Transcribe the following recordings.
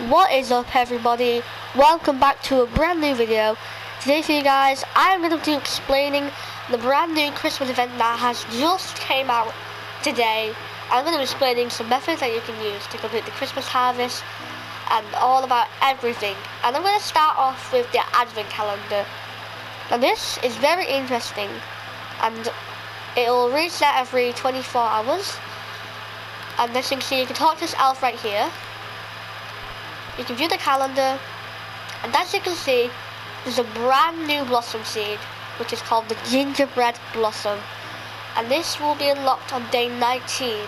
What is up, everybody? Welcome back to a brand new video. Today for you guys, I'm going to be explaining the brand new Christmas event that has just came out today. I'm going to be explaining some methods that you can use to complete the Christmas harvest and all about everything. And I'm going to start off with the advent calendar. Now this is very interesting and it will reset every 24 hours. And as you can see, you can talk to this elf right here. You can view the calendar, and as you can see, there's a brand new blossom seed, which is called the gingerbread blossom, and this will be unlocked on day 19,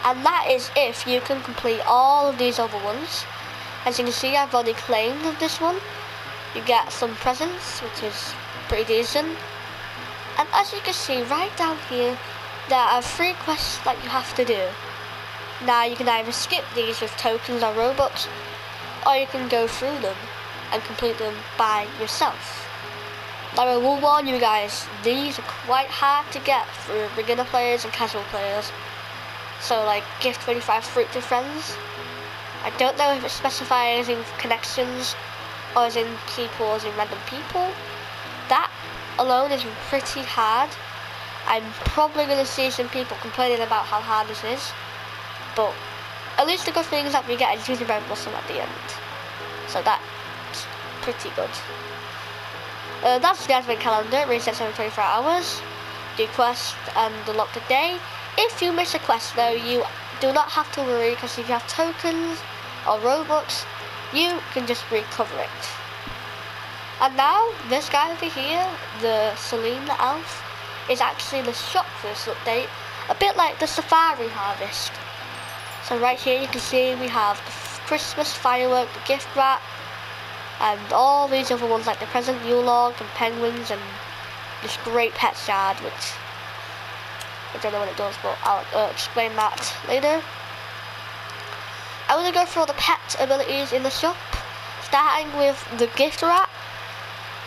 and that is if you can complete all of these other ones. As you can see, I've already claimed this one. You get some presents, which is pretty decent, and as you can see right down here, there are 3 quests that you have to do. Now you can either skip these with tokens or Robux, or you can go through them and complete them by yourself. Now I will warn you guys, these are quite hard to get for beginner players and casual players. So like, gift 25 fruit to friends. I don't know if it specifies in connections or as in people, as in random people. That alone is pretty hard. I'm probably going to see some people complaining about how hard this is, but at least the good thing is that we get a gingerbread blossom at the end. So that's pretty good. That's the advent calendar. It resets every 24 hours. Do quest and unlock the day. If you miss a quest though, you do not have to worry, because if you have tokens or Robux, you can just recover it. And now, this guy over here, the Celine the elf, is actually the shop for this update. A bit like the safari harvest. So right here you can see we have the Christmas firework, the gift wrap, and all these other ones like the present Yule log and penguins and this great pet shard, which I don't know what it does, but I'll explain that later. I'm going to go through all the pet abilities in the shop, starting with the gift wrap.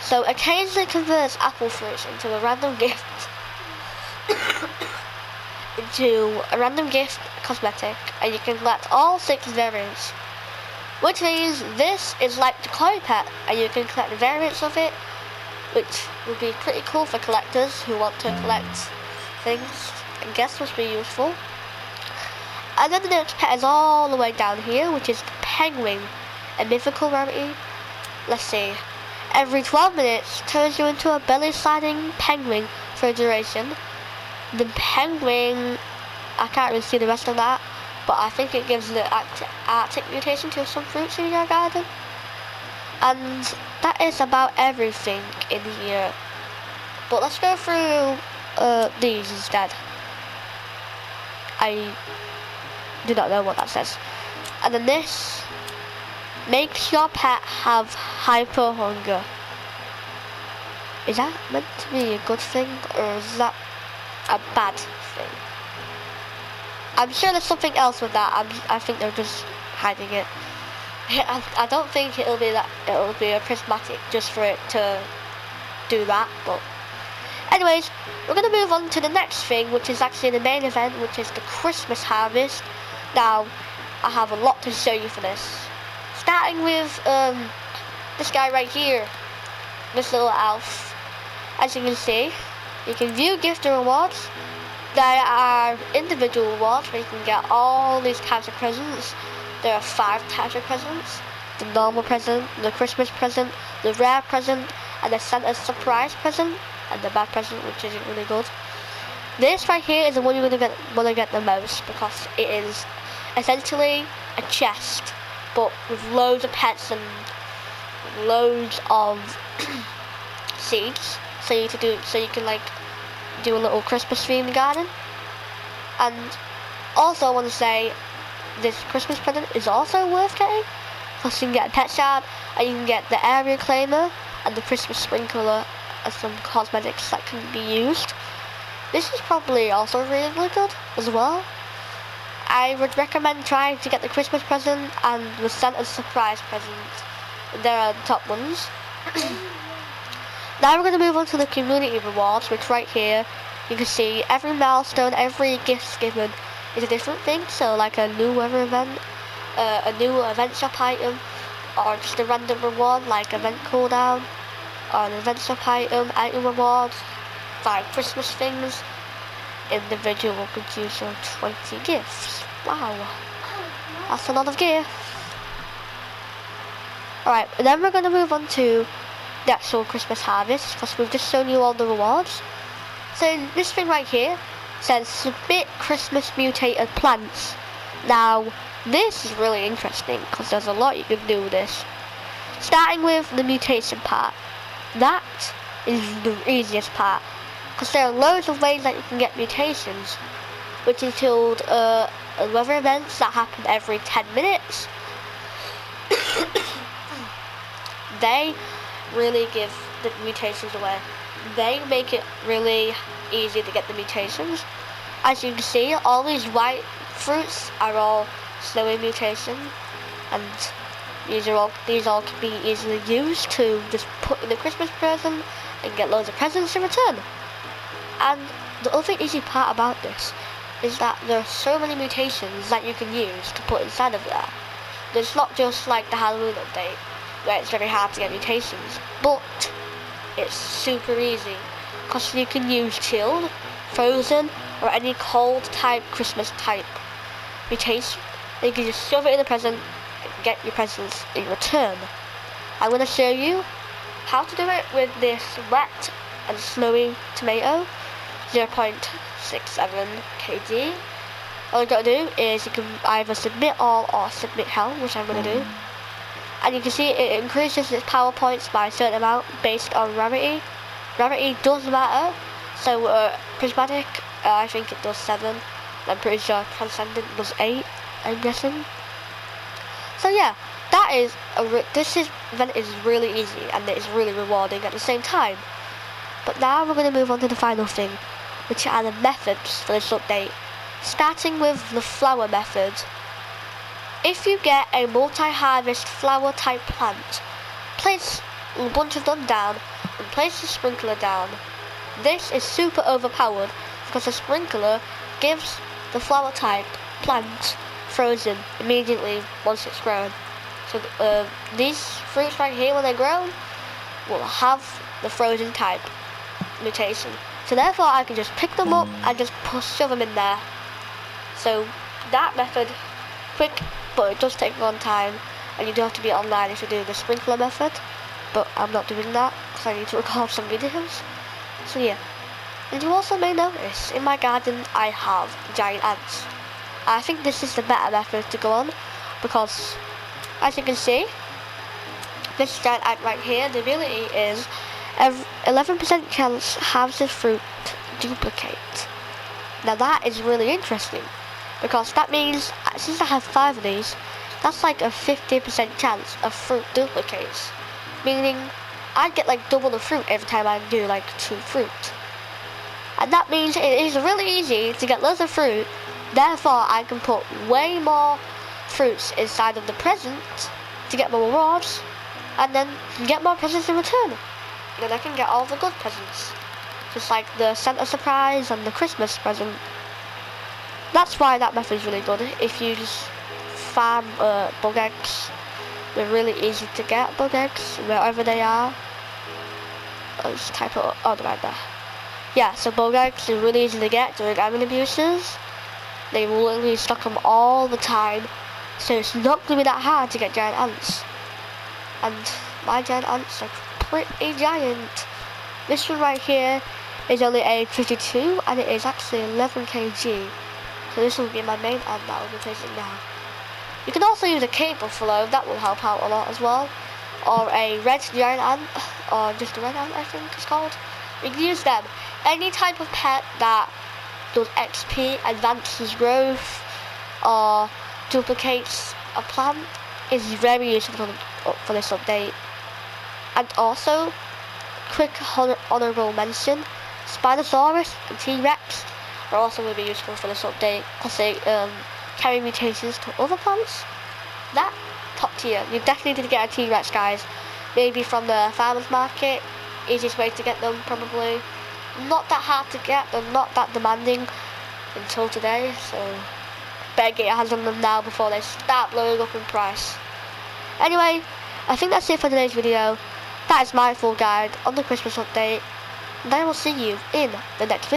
So occasionally converts apple fruits into a random gift. Cosmetic, and you can collect all 6 variants, which means this is like the Chloe pet, and you can collect the variants of it, which would be pretty cool for collectors who want to collect things. I guess must be useful. And then the next pet is all the way down here, which is the penguin, a mythical rarity. Let's see, every 12 minutes turns you into a belly sliding penguin for a duration. The penguin, I can't really see the rest of that, but I think it gives the Arctic mutation to some fruits in your garden. And that is about everything in here. But let's go through these instead. I do not know what that says. And then this makes your pet have hyper hunger. Is that meant to be a good thing, or is that a bad thing? I'm sure there's something else with that. I think they're just hiding it. I don't think it'll be a prismatic just for it to do that. But anyways, we're gonna move on to the next thing, which is actually the main event, which is the Christmas harvest. Now, I have a lot to show you for this. Starting with this guy right here, this little elf. As you can see, you can view gift and rewards. There are individual rewards where you can get all these types of presents. There are 5 types of presents: the normal present, the Christmas present, the rare present, and the Santa's surprise present, and the bad present, which isn't really good. This right here is the one you're going to get the most, because it is essentially a chest, but with loads of pets and loads of seeds. So you can like do a little Christmas tree in the garden. And also I want to say, this Christmas present is also worth getting, plus you can get a pet shard, and you can get the area claimer and the Christmas sprinkler as some cosmetics that can be used. This is probably also really good as well. I would recommend trying to get the Christmas present and the Santa's surprise present. There are the top ones. Now we're going to move on to the community rewards, which right here you can see every milestone, every gift given is a different thing. So like a new weather event, a new event shop item, or just a random reward like event cooldown, or an event shop item rewards, like Christmas things, individual could use 20 gifts. Wow, that's a lot of gifts. Alright, then we're going to move on to the actual Christmas harvest, because we've just shown you all the rewards. So this thing right here says submit Christmas mutated plants. Now this is really interesting because there's a lot you can do with this. Starting with the mutation part. That is the easiest part, because there are loads of ways that you can get mutations, which include weather events that happen every 10 minutes. They really give the mutations away. They make it really easy to get the mutations. As you can see, all these white fruits are all snowy mutation, and these all can be easily used to just put in a Christmas present and get loads of presents in return. And the other easy part about this is that there are so many mutations that you can use to put inside of there. It's not just like the Halloween update, where it's very hard to get mutations, but it's super easy, because you can use chilled, frozen, or any cold type Christmas type mutation. You can just shove it in the present and get your presents in return. I'm going to show you how to do it with this wet and snowy tomato, 0.67 kg. All you got to do is you can either submit all or submit hell, which I'm going to do. And you can see it increases its power points by a certain amount based on rarity. Rarity does matter, so prismatic, I think it does 7. I'm pretty sure transcendent does 8, I'm guessing. So yeah, this event is really easy and it is really rewarding at the same time. But now we're going to move on to the final thing, which are the methods for this update. Starting with the flower method. If you get a multi-harvest flower type plant, place a bunch of them down and place the sprinkler down. This is super overpowered because the sprinkler gives the flower type plant frozen immediately once it's grown. So these fruits right here, when they're grown, will have the frozen type mutation. So therefore I can just pick them up and just shove them in there. So that method, quick, but it does take a long time, and you do have to be online if you do the sprinkler method, but I'm not doing that because I need to record some videos. So yeah, and you also may notice in my garden I have giant ants. I think this is the better method to go on, because as you can see, this giant ant right here, the ability is 11% chance harvested fruit duplicate. Now that is really interesting, because that means, since I have 5 of these, that's like a 50% chance of fruit duplicates. Meaning, I get like double the fruit every time I do like 2 fruit. And that means it is really easy to get loads of fruit, therefore I can put way more fruits inside of the present to get more rewards, and then get more presents in return. Then I can get all the good presents, just like the Santa surprise and the Christmas present. That's why that method is really good. If you just farm bug eggs, they're really easy to get bug eggs wherever they are. I'll just type it up. Oh, they're right there. Yeah, so bug eggs are really easy to get during admin abuses. They will literally stock them all the time, so it's not going to be that hard to get giant ants. And my giant ants are pretty giant. This one right here is only age 52, and it is actually 11 kg. So this will be my main ant that I'll be placing now. You can also use a cake buffalo, that will help out a lot as well. Or a red giant ant, or just a red ant I think it's called. You can use them. Any type of pet that does XP, advances growth, or duplicates a plant is very useful for this update. And also, quick honourable mention, Spinosaurus and T-Rex are also going to be useful for this update because they carry mutations to other plants. That, top tier. You definitely need to get a T-Rex, guys. Maybe from the farmer's market. Easiest way to get them, probably. Not that hard to get, they're not that demanding until today, so better get your hands on them now before they start blowing up in price. Anyway, I think that's it for today's video. That is my full guide on the Christmas update, and I will see you in the next video.